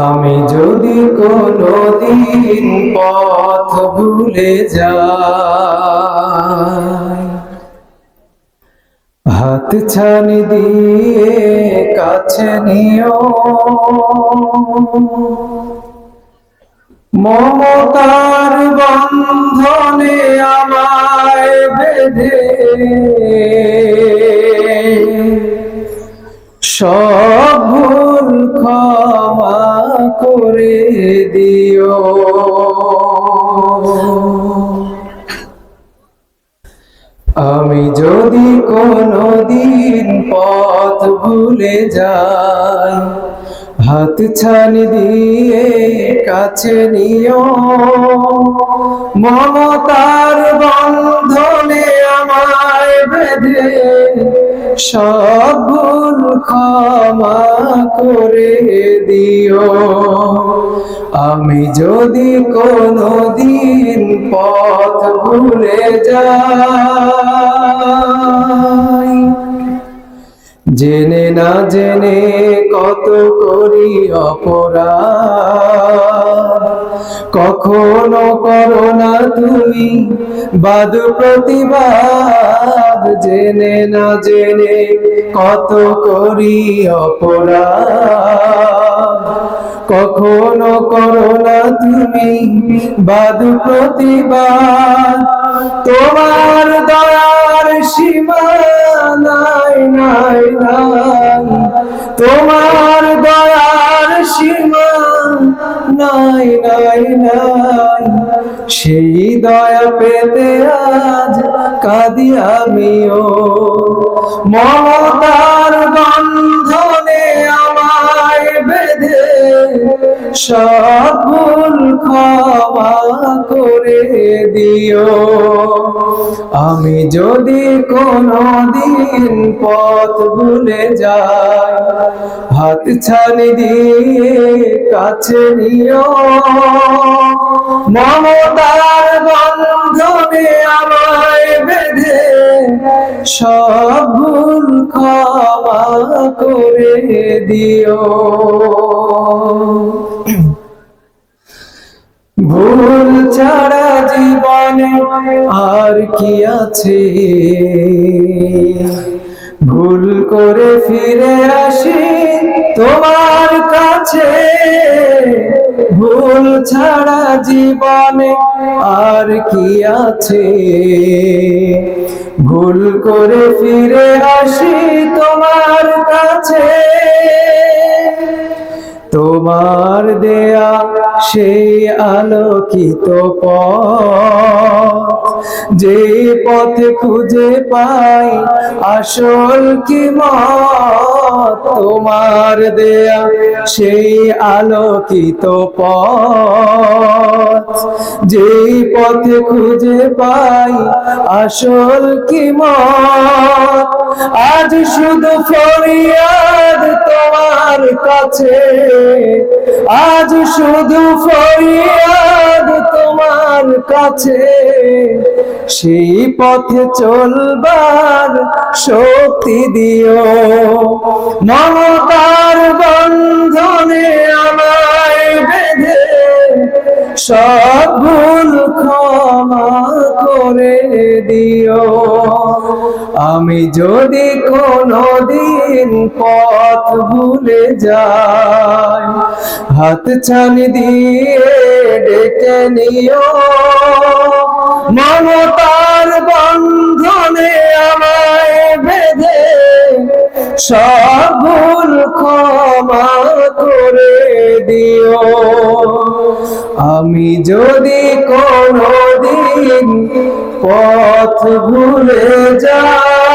আমি যদি কোনদিন পথ ভুলে যাই, হাত ছানি দিয়ে কাছে নিও, মমতার বন্ধনে আমায় বেঁধে সব ভুল ক্ষমা করে দিও। আমি যদি কোনদিন পথ ভুলে যাই, হাত ছানি দিয়ে কাছে নিও, মমতার বন্ধনে আমায় বেঁধে সব ভুল ক্ষমা করে দিও। আমি যদি কোনদিন পথ ভুলে যাই, জেনে না জেনে কত করি অপরাধ, কখনো করো না তুমি বাদ প্রতিবাদ। জেনে না জেনে কত করি অপরাধ, কখনো করো না তুমি বাদ প্রতিবাদ। তোমার দয়ার সীমা নাই নাই নাই, তোমার দয়ার সীমা নাই নাই নাই। সেই দয়া পেতে আজ কাঁদি আমিও, মমতার বন্ধনে আমায় বেঁধে সব ভুল ক্ষমা করে দিও। আমি যদি কোনদিন পথ ভুলে যাই, হাত ছানি দিয়ে কাছে নিও, মমতার বন্ধনে আমায় বেঁধে সব ভুল ক্ষমা করে দিও। ভুল ছাড়া জীবনে আর কি আছে, ভুল করে ফিরে আসি তোমার কাছে। ভুল ছাড়া জীবনে আর কি আছে, ভুল করে ফিরে আসি তোমার কাছে। তোমার দেয়া সেই আলোকিত পথ, যে পথে খুঁজে পাই আসল কি মত। তোমার দেয়া সেই আলোকিত পথ, যে পথে খুঁজে পাই আসল কি মত। আজ শুধু ফরিয়াদ তোমার কাছে, আজ শুধু ফরিয়াদ তোমার কাছে। সেই পথে চলবার শক্তি দিও, মমতার বন্ধনে আমায় বেঁধে সব ভুল ক্ষমা করে দিও। আমি যদি কোনদিন পথ ভুলে যাই, হাত ছানি দিয়ে ডেকে নিও, মমতার বন্ধনে আমায় বেঁধে সব ভুল ক্ষমা করে দিও। আমি যদি কোনদিন পথ ভুলে যাই।